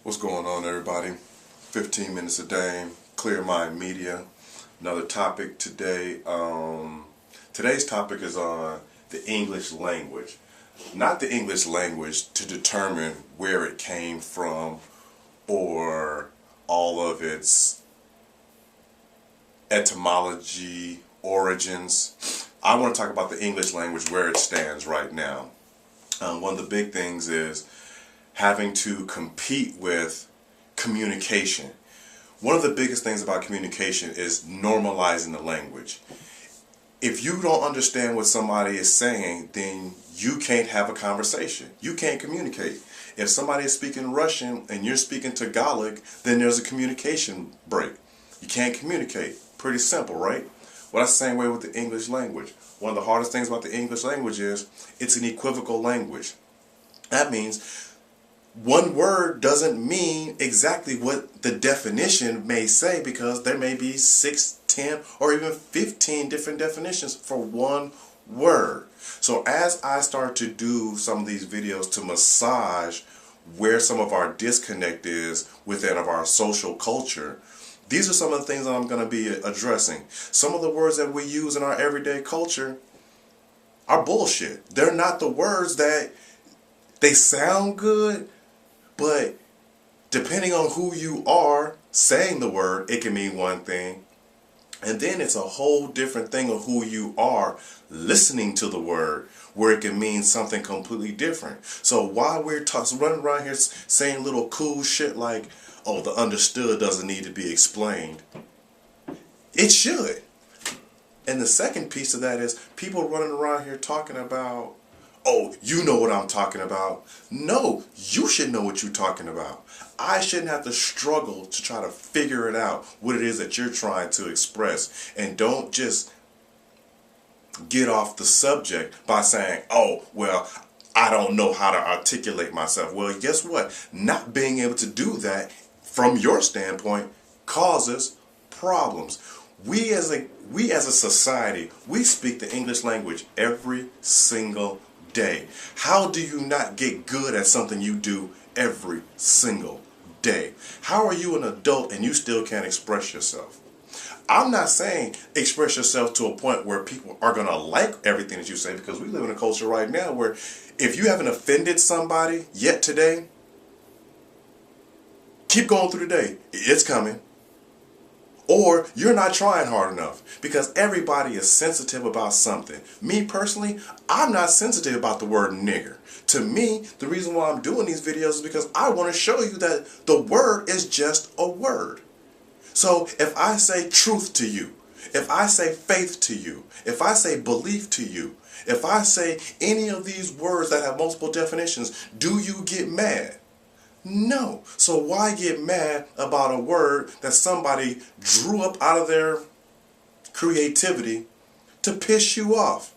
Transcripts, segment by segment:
What's going on, everybody? 15 minutes a day, Clear Mind Media. Another topic today. Today's topic is on the English language. Not the English language to determine where it came from or all of its etymology, origins. I want to talk about the English language where it stands right now. One of the big things is having to compete with communication. One of the biggest things about communication is normalizing the language. If you don't understand what somebody is saying, then you can't have a conversation. You can't communicate. If somebody is speaking Russian and you're speaking Tagalog, then there's a communication break. You can't communicate. Pretty simple, right? Well, that's the same way with the English language. One of the hardest things about the English language is it's an equivocal language. That means one word doesn't mean exactly what the definition may say, because there may be 6, 10, or even 15 different definitions for one word. So as I start to do some of these videos to massage where some of our disconnect is within of our social culture, these are some of the things that I'm going to be addressing. Some of the words that we use in our everyday culture are bullshit. They're not the words that they sound good, but depending on who you are saying the word, it can mean one thing. And then it's a whole different thing of who you are listening to the word, where it can mean something completely different. So while we're running around here saying little cool shit like, oh, the understood doesn't need to be explained, it should. And the second piece of that is people running around here talking about, oh, you know what I'm talking about. No, you should know what you're talking about. I shouldn't have to struggle to try to figure it out, what it is that you're trying to express. And don't just get off the subject by saying, oh, well, I don't know how to articulate myself. Well, guess what? Not being able to do that from your standpoint causes problems. We as a society, we speak the English language every single day. How do you not get good at something you do every single day? How are you an adult and you still can't express yourself? I'm not saying express yourself to a point where people are going to like everything that you say, because we live in a culture right now where if you haven't offended somebody yet today, keep going through the day. It's coming. Or you're not trying hard enough, because everybody is sensitive about something. Me personally, I'm not sensitive about the word nigger. To me, the reason why I'm doing these videos is because I want to show you that the word is just a word. So if I say truth to you, if I say faith to you, if I say belief to you, if I say any of these words that have multiple definitions, do you get mad? No. So why get mad about a word that somebody drew up out of their creativity to piss you off?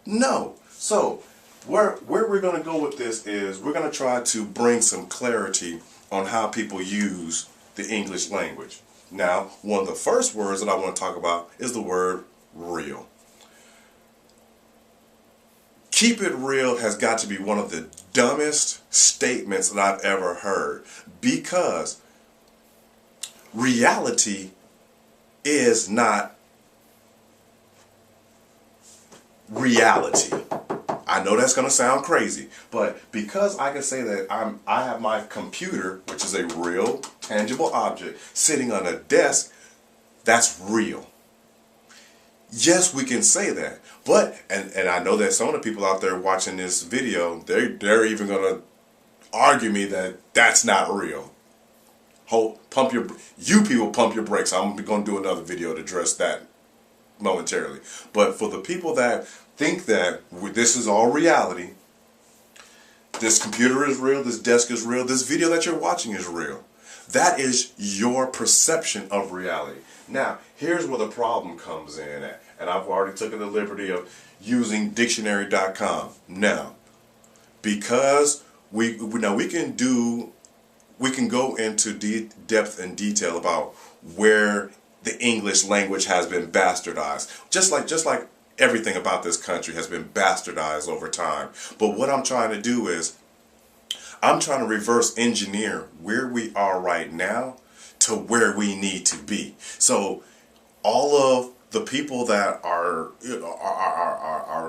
No. So where we're going to go with this is we're going to try to bring some clarity on how people use the English language. Now, one of the first words that I want to talk about is the word real. Keep it real has got to be one of the dumbest statements that I've ever heard, because reality is not reality. I know that's going to sound crazy, but because I can say that I have my computer, which is a real, tangible object, sitting on a desk, that's real. Yes, we can say that, but, and I know that some of the people out there watching this video, they're even going to argue me that that's not real. You people pump your brakes. I'm going to do another video to address that momentarily. But for the people that think that this is all reality, this computer is real, this desk is real, this video that you're watching is real, that is your perception of reality. Now, here's where the problem comes in at, and I've already taken the liberty of using dictionary.com. Now, because we can go into depth and detail about where the English language has been bastardized, just like everything about this country has been bastardized over time. But what I'm trying to do is I'm trying to reverse engineer where we are right now to where we need to be. So all of the people that are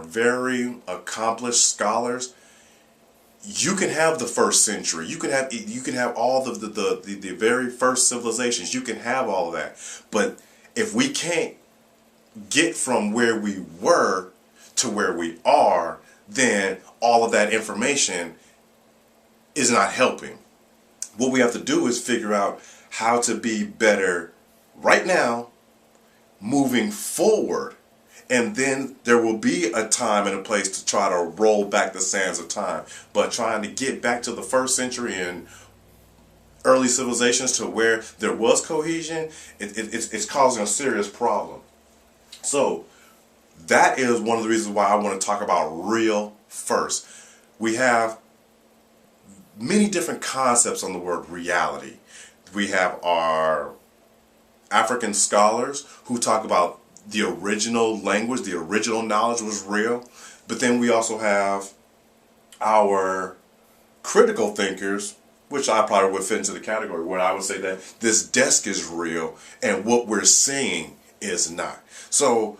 very accomplished scholars, you can have the first century, you can have all the very first civilizations, you can have all of that, but if we can't get from where we were to where we are, then all of that information is not helping. What we have to do is figure out how to be better right now, moving forward, and then there will be a time and a place to try to roll back the sands of time. But trying to get back to the first century and early civilizations to where there was cohesion, it's causing a serious problem. So that is one of the reasons why I want to talk about real first. We have many different concepts on the word reality. We have our African scholars who talk about the original language, the original knowledge was real. But then we also have our critical thinkers, which I probably would fit into the category where I would say that this desk is real and what we're seeing is not. So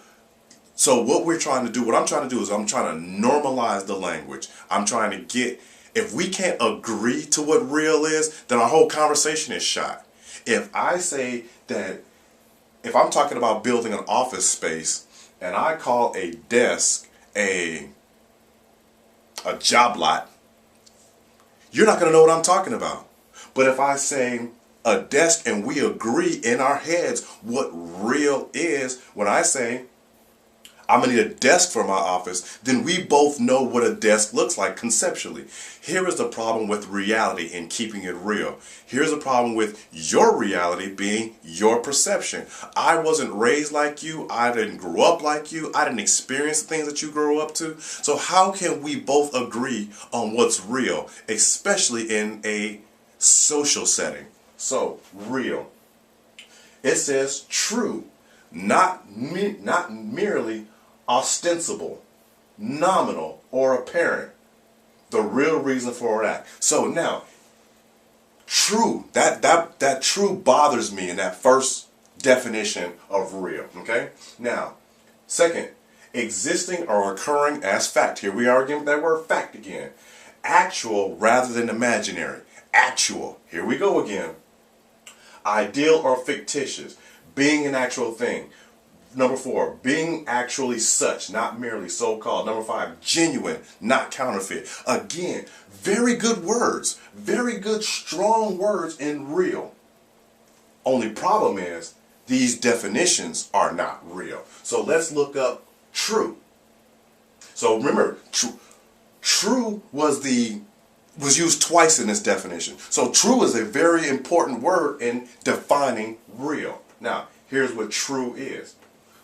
what we're trying to do, what I'm trying to do is I'm trying to normalize the language. I'm trying to get, if we can't agree to what real is, then our whole conversation is shot. If I say that, if I'm talking about building an office space and I call a desk a job lot, you're not going to know what I'm talking about. But if I say a desk and we agree in our heads what real is, when I say I'm going to need a desk for my office, then we both know what a desk looks like conceptually. Here is the problem with reality and keeping it real. Here's the problem with your reality being your perception. I wasn't raised like you. I didn't grow up like you. I didn't experience the things that you grew up to. So how can we both agree on what's real, especially in a social setting? So, real. It says true, not merely ostensible, nominal, or apparent. The real reason for that. So now, true, that true bothers me in that first definition of real. Okay? Now, second, existing or occurring as fact. Here we are again with that word fact again. Actual rather than imaginary. Actual. Here we go again. Ideal or fictitious. Being an actual thing. Number 4, being actually such, not merely so-called. Number 5, genuine, not counterfeit. Again, very good words. Very good, strong words in real. Only problem is, these definitions are not real. So let's look up true. So remember, true was used twice in this definition. So true is a very important word in defining real. Now, here's what true is.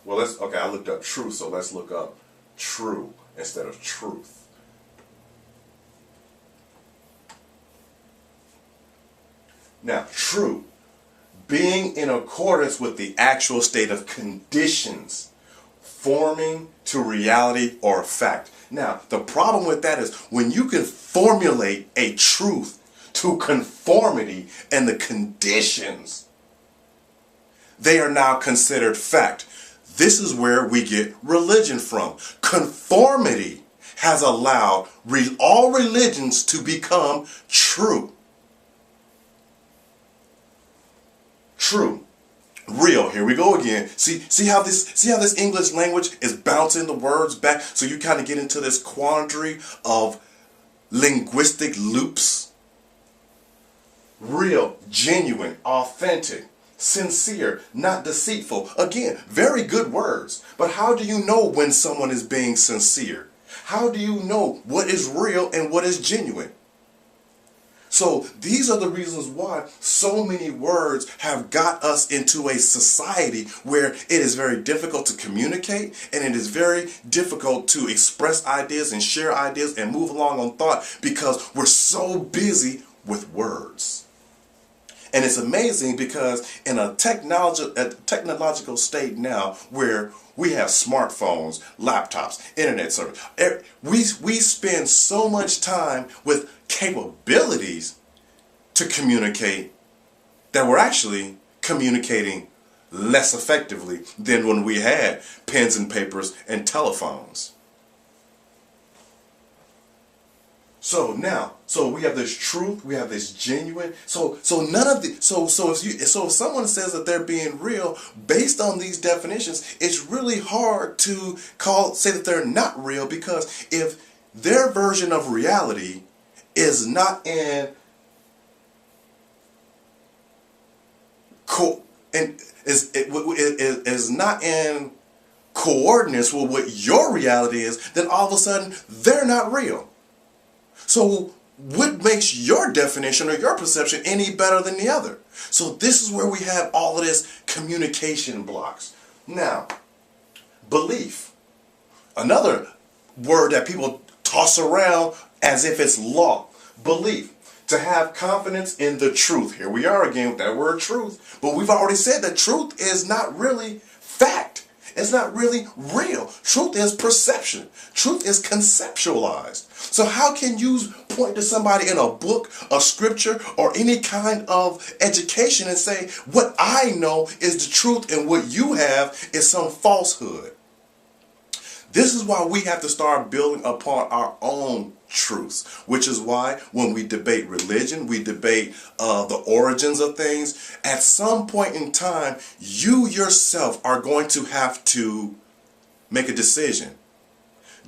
Well, I looked up true, so let's look up true instead of truth. Now, true, being in accordance with the actual state of conditions, forming to reality or fact. Now, the problem with that is when you can formulate a truth to conformity and the conditions, they are now considered fact. This is where we get religion from. Conformity has allowed all religions to become true. True. Real. Here we go again. See how this English language is bouncing the words back, so you kind of get into this quandary of linguistic loops. Real, genuine, authentic. Sincere, not deceitful. Again, very good words. But how do you know when someone is being sincere? How do you know what is real and what is genuine? So these are the reasons why so many words have got us into a society where it is very difficult to communicate and it is very difficult to express ideas and share ideas and move along on thought because we're so busy with words. And it's amazing because in a technological state now where we have smartphones, laptops, internet service, we spend so much time with capabilities to communicate that we're actually communicating less effectively than when we had pens and papers and telephones. So we have this truth, we have this genuine. So none of the if someone says that they're being real based on these definitions, it's really hard to say that they're not real, because if their version of reality is not in is not in coordinates with what your reality is, then all of a sudden they're not real. So what makes your definition or your perception any better than the other? So this is where we have all of this communication blocks. Now, belief, another word that people toss around as if it's law. Belief, to have confidence in the truth. Here we are again with that word truth. But we've already said that truth is not really fact. It's not really real. Truth is perception. Truth is conceptualized. So how can you point to somebody in a book, a scripture, or any kind of education and say, what I know is the truth and what you have is some falsehood? This is why we have to start building upon our own truths, which is why when we debate religion, we debate the origins of things, at some point in time, you yourself are going to have to make a decision.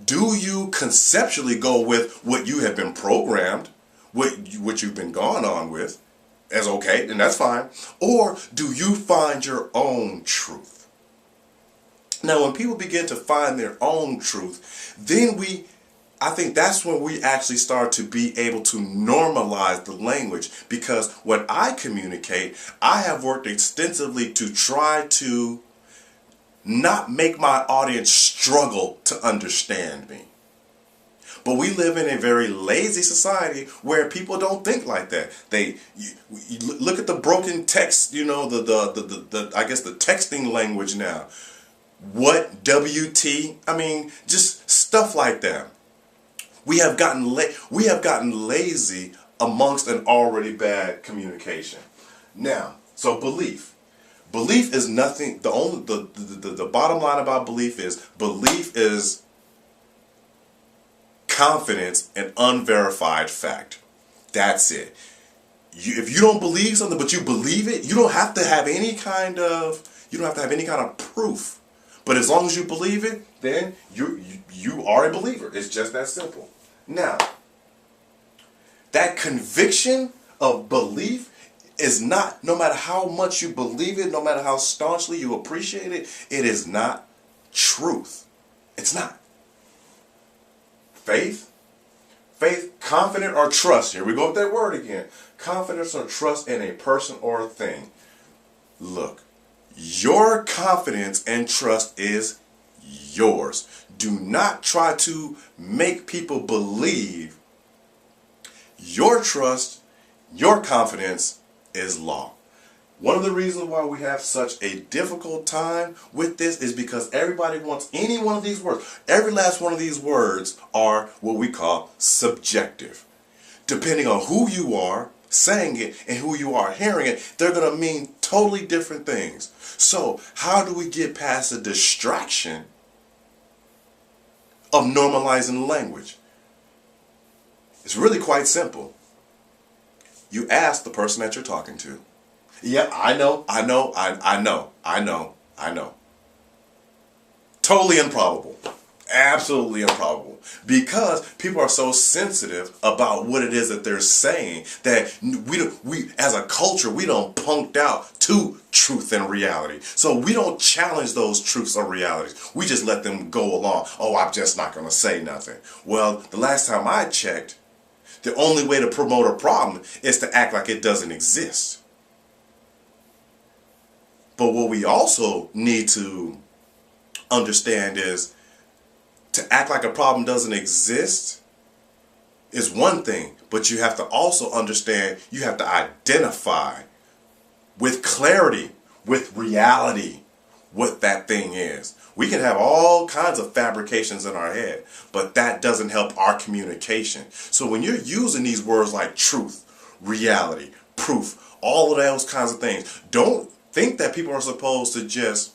Do you conceptually go with what you have been programmed, what you've been gone on with, as okay, and that's fine, or do you find your own truth? Now, when people begin to find their own truth, then I think that's when we actually start to be able to normalize the language, because when I communicate, I have worked extensively to try to not make my audience struggle to understand me. But we live in a very lazy society where people don't think like that. You look at the broken text, I guess the texting language now. What, WT? I mean, just stuff like that. We have gotten lazy amongst an already bad communication. Now, so belief. Belief is nothing. The bottom line about belief is confidence in unverified fact. That's it. If you don't believe something but you believe it, you don't have to have any kind of proof. But as long as you believe it, then you are a believer. It's just that simple. Now, that conviction of belief is not, no matter how much you believe it, no matter how staunchly you appreciate it, it is not truth. It's not. Faith, confidence or trust. Here we go with that word again. Confidence or trust in a person or a thing. Look, your confidence and trust is yours. Do not try to make people believe your trust, your confidence is law. One of the reasons why we have such a difficult time with this is because everybody wants any one of these words. Every last one of these words are what we call subjective. Depending on who you are saying it and who you are hearing it, they're going to mean totally different things. So how do we get past the distraction of normalizing language? It's really quite simple. You ask the person that you're talking to. Yeah, I know. Totally improbable. Absolutely improbable. Because people are so sensitive about what it is that they're saying that we as a culture, we don't punked out to truth and reality. So we don't challenge those truths or realities. We just let them go along. Oh, I'm just not going to say nothing. Well, the last time I checked, the only way to promote a problem is to act like it doesn't exist. But what we also need to understand is to act like a problem doesn't exist is one thing, but you have to also understand, you have to identify with clarity, with reality, what that thing is. We can have all kinds of fabrications in our head, but that doesn't help our communication. So when you're using these words like truth, reality, proof, all of those kinds of things, don't think that people are supposed to just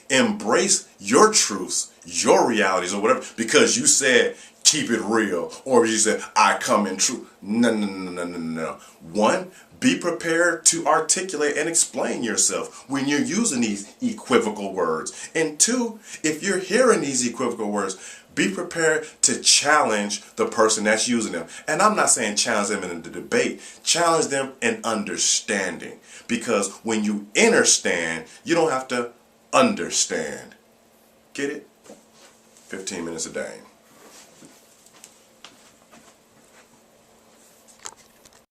embrace your truths, your realities, or whatever, because you said keep it real, or you said I come in truth. No, no, no, no, no, no. One, be prepared to articulate and explain yourself when you're using these equivocal words. And two, if you're hearing these equivocal words, be prepared to challenge the person that's using them. And I'm not saying challenge them in the debate, challenge them in understanding. Because when you understand, you don't have to understand. Get it? 15 minutes a day.